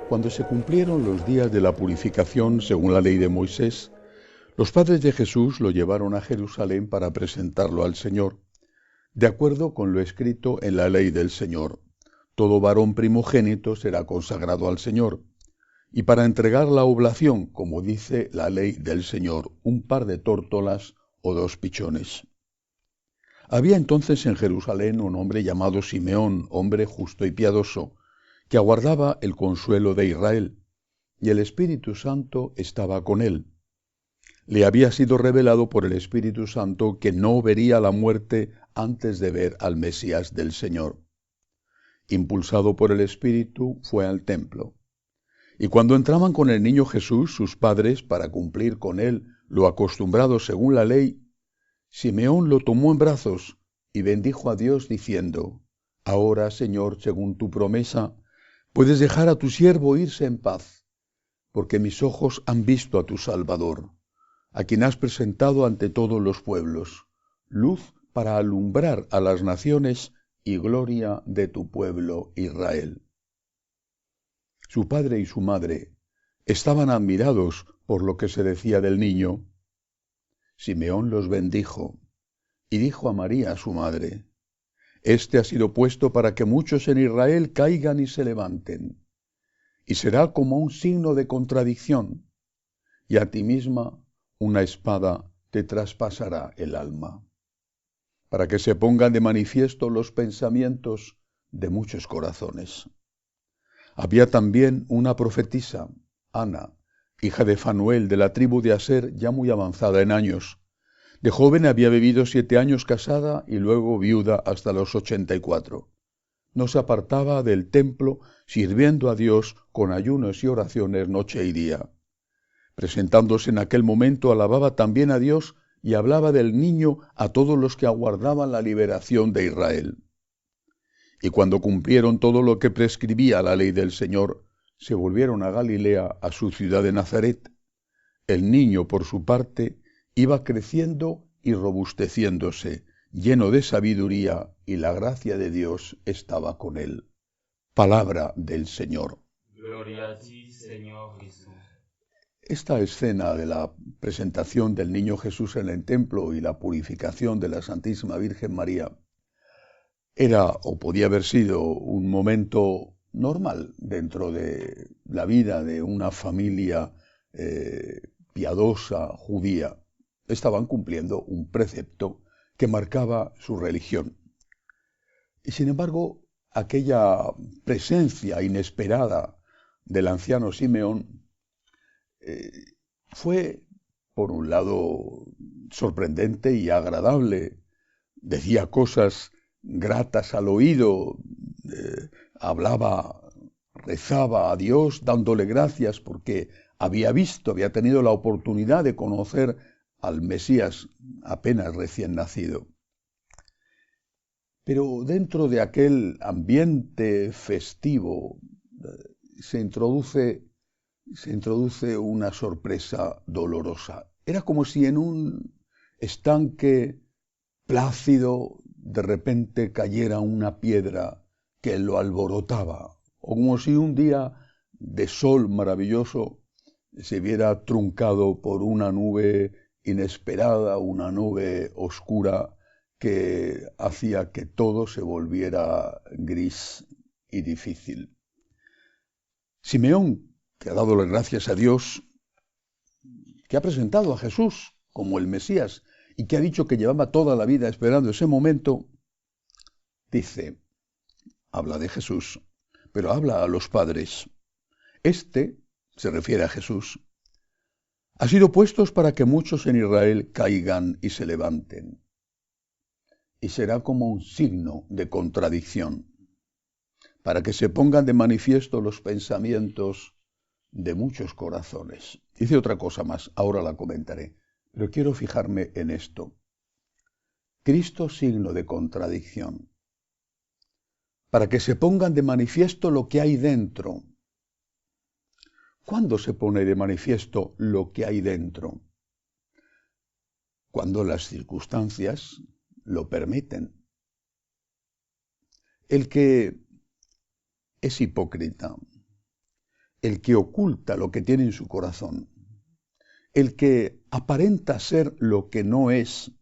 Cuando se cumplieron los días de la purificación según la ley de Moisés, los padres de Jesús lo llevaron a Jerusalén para presentarlo al Señor, de acuerdo con lo escrito en la ley del Señor. Todo varón primogénito será consagrado al Señor, y para entregar la oblación, como dice la ley del Señor, un par de tórtolas o 2 pichones. Había entonces en Jerusalén un hombre llamado Simeón, hombre justo y piadoso, que aguardaba el consuelo de Israel, y el Espíritu Santo estaba con él. Le había sido revelado por el Espíritu Santo que no vería la muerte antes de ver al Mesías del Señor. Impulsado por el Espíritu, fue al templo. Y cuando entraban con el niño Jesús, sus padres, para cumplir con él lo acostumbrado según la ley, Simeón lo tomó en brazos y bendijo a Dios diciendo: Ahora, Señor, según tu promesa, puedes dejar a tu siervo irse en paz, porque mis ojos han visto a tu Salvador, a quien has presentado ante todos los pueblos, luz para alumbrar a las naciones y gloria de tu pueblo Israel. Su padre y su madre estaban admirados por lo que se decía del niño. Simeón los bendijo y dijo a María, su madre: Este ha sido puesto para que muchos en Israel caigan y se levanten, y será como un signo de contradicción, y a ti misma una espada te traspasará el alma, para que se pongan de manifiesto los pensamientos de muchos corazones. Había también una profetisa, Ana, hija de Fanuel, de la tribu de Aser, ya muy avanzada en años. De joven había vivido 7 años casada y luego viuda hasta los 84. No se apartaba del templo, sirviendo a Dios con ayunos y oraciones noche y día. Presentándose en aquel momento, alababa también a Dios y hablaba del niño a todos los que aguardaban la liberación de Israel. Y cuando cumplieron todo lo que prescribía la ley del Señor, se volvieron a Galilea, a su ciudad de Nazaret. El niño, por su parte, iba creciendo y robusteciéndose, lleno de sabiduría, y la gracia de Dios estaba con él. Palabra del Señor. Gloria a ti, Señor Jesús. Esta escena de la presentación del niño Jesús en el templo y la purificación de la Santísima Virgen María era o podía haber sido un momento normal dentro de la vida de una familia piadosa judía. Estaban cumpliendo un precepto que marcaba su religión. Y sin embargo, aquella presencia inesperada del anciano Simeón fue, por un lado, sorprendente y agradable. Decía cosas gratas al oído, hablaba, rezaba a Dios dándole gracias porque había tenido la oportunidad de conocer al Mesías apenas recién nacido. Pero dentro de aquel ambiente festivo se introduce una sorpresa dolorosa. Era como si en un estanque plácido de repente cayera una piedra que lo alborotaba, o como si un día de sol maravilloso se viera truncado por una nube inesperada, una nube oscura que hacía que todo se volviera gris y difícil. Simeón, que ha dado las gracias a Dios, que ha presentado a Jesús como el Mesías y que ha dicho que llevaba toda la vida esperando ese momento, dice, habla de Jesús, pero habla a los padres. Este, se refiere a Jesús, ha sido puesto para que muchos en Israel caigan y se levanten, y será como un signo de contradicción, para que se pongan de manifiesto los pensamientos de muchos corazones. Dice otra cosa más, ahora la comentaré, pero quiero fijarme en esto. Cristo, signo de contradicción, para que se pongan de manifiesto lo que hay dentro. ¿Cuándo se pone de manifiesto lo que hay dentro? Cuando las circunstancias lo permiten. El que es hipócrita, el que oculta lo que tiene en su corazón, el que aparenta ser lo que no es,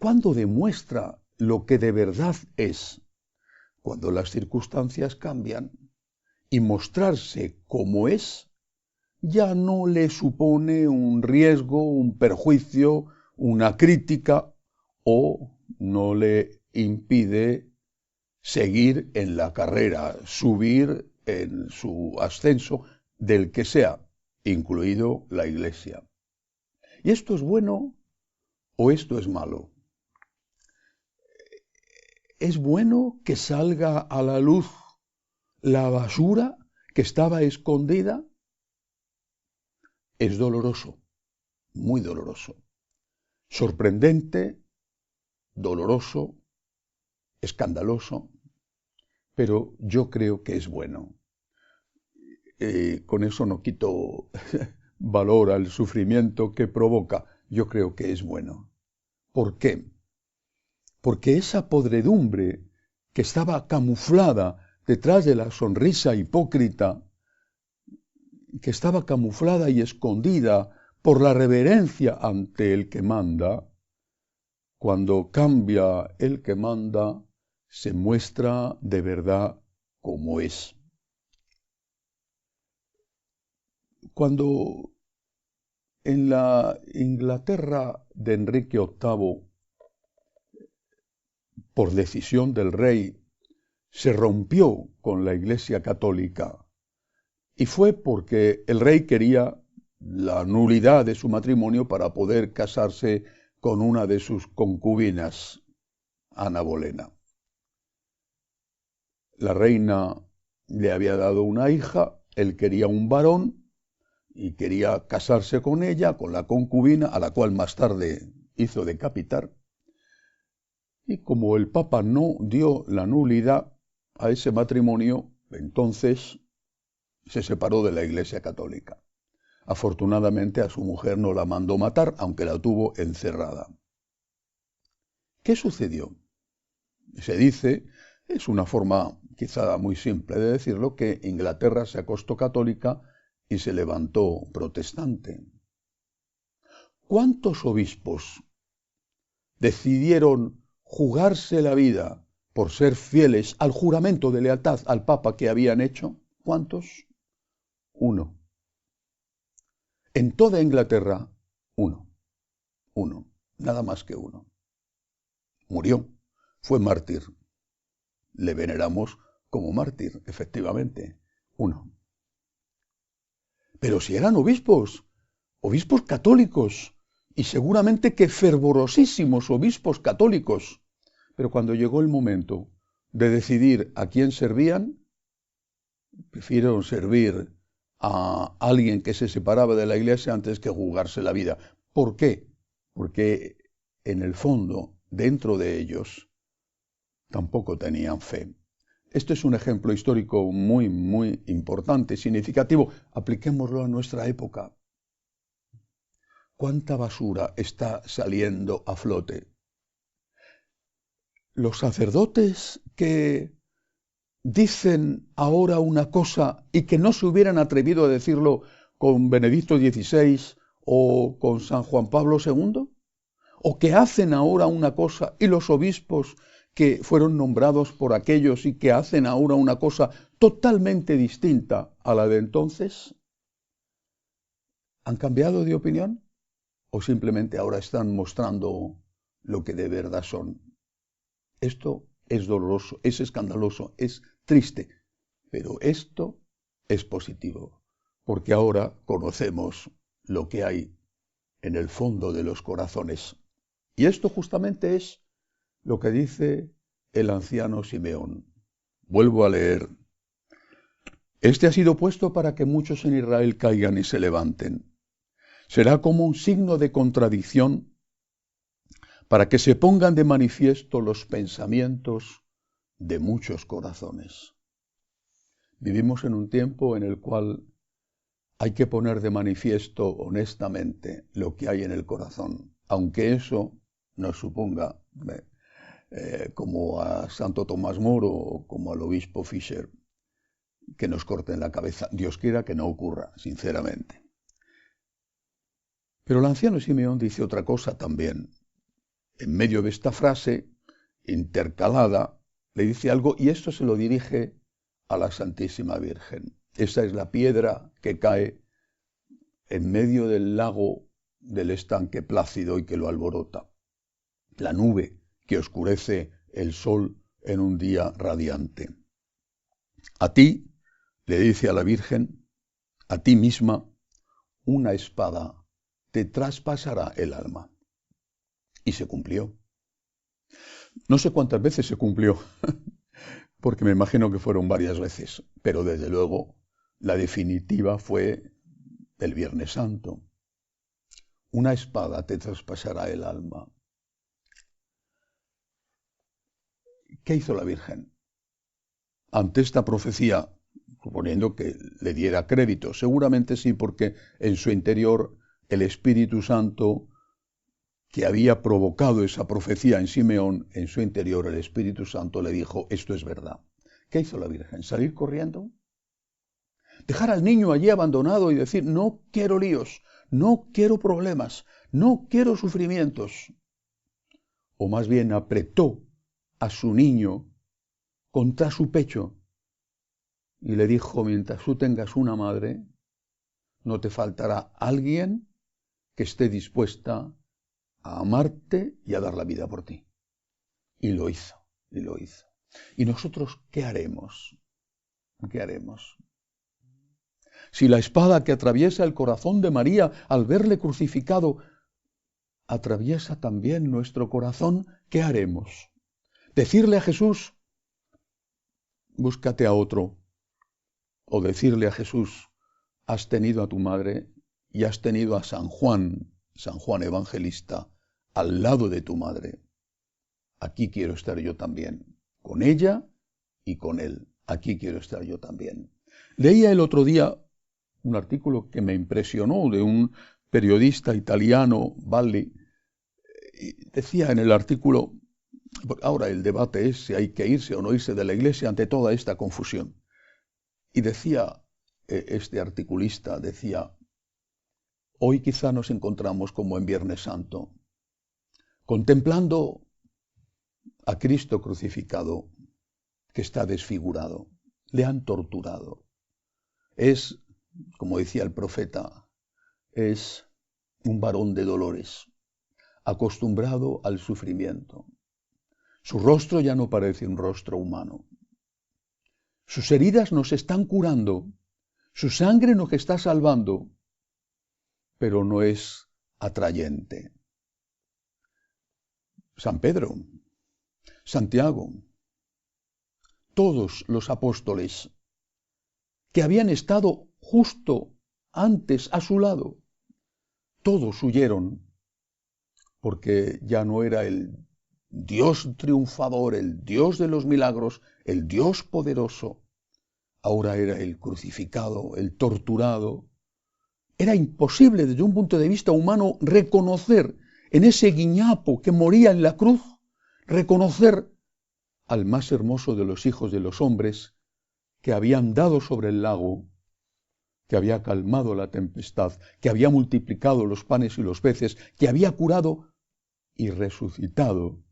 ¿cuándo demuestra lo que de verdad es? Cuando las circunstancias cambian y mostrarse como es ya no le supone un riesgo, un perjuicio, una crítica o no le impide seguir en la carrera, subir en su ascenso del que sea, incluido la Iglesia. ¿Y esto es bueno o esto es malo? ¿Es bueno que salga a la luz la basura que estaba escondida? Es doloroso, muy doloroso, sorprendente, doloroso, escandaloso, pero yo creo que es bueno. Con eso no quito valor al sufrimiento que provoca, yo creo que es bueno. ¿Por qué? Porque esa podredumbre que estaba camuflada detrás de la sonrisa hipócrita, que estaba camuflada y escondida por la reverencia ante el que manda, cuando cambia el que manda, se muestra de verdad como es. Cuando en la Inglaterra de Enrique VIII, por decisión del rey, se rompió con la Iglesia Católica, y fue porque el rey quería la nulidad de su matrimonio para poder casarse con una de sus concubinas, Ana Bolena. La reina le había dado una hija, él quería un varón y quería casarse con ella, con la concubina, a la cual más tarde hizo decapitar. Y como el Papa no dio la nulidad a ese matrimonio, entonces se separó de la Iglesia Católica. Afortunadamente a su mujer no la mandó matar, aunque la tuvo encerrada. ¿Qué sucedió? Se dice, es una forma quizá muy simple de decirlo, que Inglaterra se acostó católica y se levantó protestante. ¿Cuántos obispos decidieron jugarse la vida por ser fieles al juramento de lealtad al Papa que habían hecho? ¿Cuántos? Uno. En toda Inglaterra, uno, nada más que uno. Murió, fue mártir. Le veneramos como mártir, efectivamente, uno. Pero si eran obispos católicos, y seguramente que fervorosísimos obispos católicos, pero cuando llegó el momento de decidir a quién servían, prefirieron servir a alguien que se separaba de la Iglesia antes que jugarse la vida. ¿Por qué? Porque en el fondo, dentro de ellos, tampoco tenían fe. Este es un ejemplo histórico muy, muy importante, significativo. Apliquémoslo a nuestra época. ¿Cuánta basura está saliendo a flote? Los sacerdotes que dicen ahora una cosa y que no se hubieran atrevido a decirlo con Benedicto XVI o con San Juan Pablo II, o que hacen ahora una cosa y los obispos que fueron nombrados por aquellos y que hacen ahora una cosa totalmente distinta a la de entonces, ¿han cambiado de opinión? ¿O simplemente ahora están mostrando lo que de verdad son? Esto es doloroso, es escandaloso, es triste, pero esto es positivo, porque ahora conocemos lo que hay en el fondo de los corazones. Y esto justamente es lo que dice el anciano Simeón. Vuelvo a leer. Este ha sido puesto para que muchos en Israel caigan y se levanten. Será como un signo de contradicción para que se pongan de manifiesto los pensamientos de muchos corazones. Vivimos en un tiempo en el cual hay que poner de manifiesto honestamente lo que hay en el corazón, aunque eso nos suponga, como a Santo Tomás Moro o como al obispo Fischer, que nos corten la cabeza. Dios quiera que no ocurra, sinceramente. Pero el anciano Simeón dice otra cosa también. En medio de esta frase, intercalada, le dice algo y esto se lo dirige a la Santísima Virgen. Esa es la piedra que cae en medio del lago del estanque plácido y que lo alborota. La nube que oscurece el sol en un día radiante. A ti, le dice a la Virgen, a ti misma, una espada te traspasará el alma. Y se cumplió. No sé cuántas veces se cumplió, porque me imagino que fueron varias veces, pero desde luego la definitiva fue el Viernes Santo. Una espada te traspasará el alma. ¿Qué hizo la Virgen? Ante esta profecía, suponiendo que le diera crédito, seguramente sí, porque en su interior el Espíritu Santo, que había provocado esa profecía en Simeón, en su interior el Espíritu Santo le dijo, esto es verdad. ¿Qué hizo la Virgen? ¿Salir corriendo? ¿Dejar al niño allí abandonado y decir, no quiero líos, no quiero problemas, no quiero sufrimientos? O más bien apretó a su niño contra su pecho y le dijo, mientras tú tengas una madre, no te faltará alguien que esté dispuesta a amarte y a dar la vida por ti. Y lo hizo, y lo hizo. ¿Y nosotros qué haremos? ¿Qué haremos? Si la espada que atraviesa el corazón de María al verle crucificado atraviesa también nuestro corazón, ¿qué haremos? ¿Decirle a Jesús, búscate a otro? O decirle a Jesús, has tenido a tu madre y has tenido a San Juan Evangelista, al lado de tu madre. Aquí quiero estar yo también, con ella y con él. Aquí quiero estar yo también. Leía el otro día un artículo que me impresionó de un periodista italiano, Valli. Decía en el artículo, ahora el debate es si hay que irse o no irse de la iglesia ante toda esta confusión. Y decía este articulista, decía, hoy quizá nos encontramos como en Viernes Santo, contemplando a Cristo crucificado, que está desfigurado, le han torturado. Es, como decía el profeta, es un varón de dolores, acostumbrado al sufrimiento. Su rostro ya no parece un rostro humano. Sus heridas nos están curando, su sangre nos está salvando, pero no es atrayente. San Pedro, Santiago, todos los apóstoles que habían estado justo antes a su lado, todos huyeron, porque ya no era el Dios triunfador, el Dios de los milagros, el Dios poderoso. Ahora era el crucificado, el torturado. Era imposible desde un punto de vista humano reconocer en ese guiñapo que moría en la cruz, reconocer al más hermoso de los hijos de los hombres que había andado sobre el lago, que había calmado la tempestad, que había multiplicado los panes y los peces, que había curado y resucitado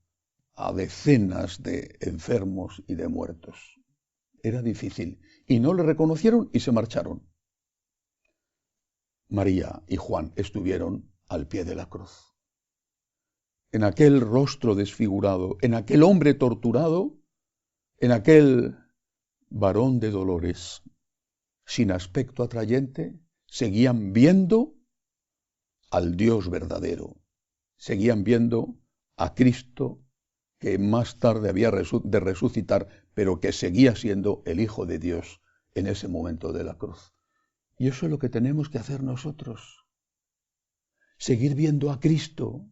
a decenas de enfermos y de muertos. Era difícil, y no le reconocieron y se marcharon. María y Juan estuvieron al pie de la cruz. En aquel rostro desfigurado, en aquel hombre torturado, en aquel varón de dolores, sin aspecto atrayente, seguían viendo al Dios verdadero, seguían viendo a Cristo que más tarde había de resucitar, pero que seguía siendo el Hijo de Dios en ese momento de la cruz. Y eso es lo que tenemos que hacer nosotros, seguir viendo a Cristo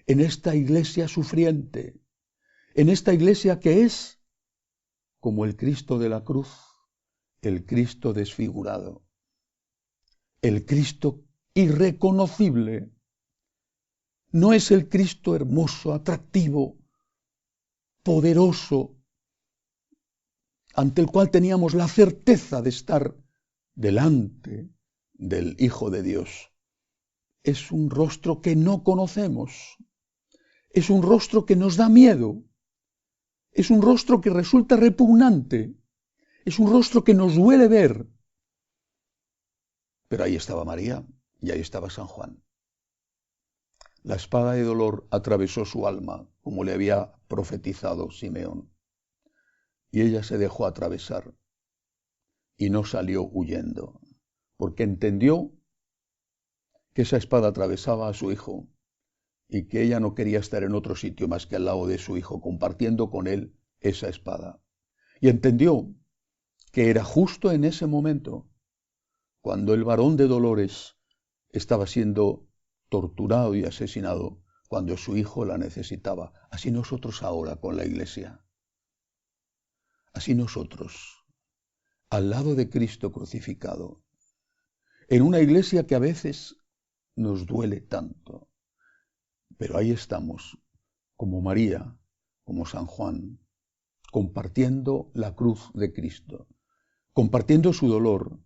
en esta iglesia sufriente, en esta iglesia que es como el Cristo de la cruz, el Cristo desfigurado. el Cristo irreconocible. No es el Cristo hermoso, atractivo, poderoso, ante el cual teníamos la certeza de estar delante del Hijo de Dios. Es un rostro que no conocemos, es un rostro que nos da miedo, es un rostro que resulta repugnante, es un rostro que nos duele ver. Pero ahí estaba María y ahí estaba San Juan. La espada de dolor atravesó su alma, como le había profetizado Simeón. Y ella se dejó atravesar y no salió huyendo, porque entendió que esa espada atravesaba a su hijo y que ella no quería estar en otro sitio más que al lado de su hijo, compartiendo con él esa espada. Y entendió que era justo en ese momento, cuando el varón de dolores estaba siendo torturado y asesinado, cuando su hijo la necesitaba. Así nosotros ahora con la Iglesia. Así nosotros, al lado de Cristo crucificado, en una Iglesia que a veces nos duele tanto, pero ahí estamos, como María, como San Juan, compartiendo la cruz de Cristo, compartiendo su dolor,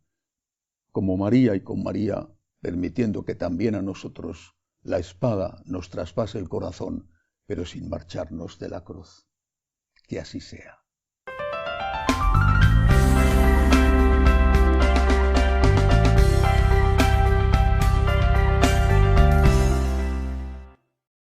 como María y con María, permitiendo que también a nosotros la espada nos traspase el corazón, pero sin marcharnos de la cruz. Que así sea.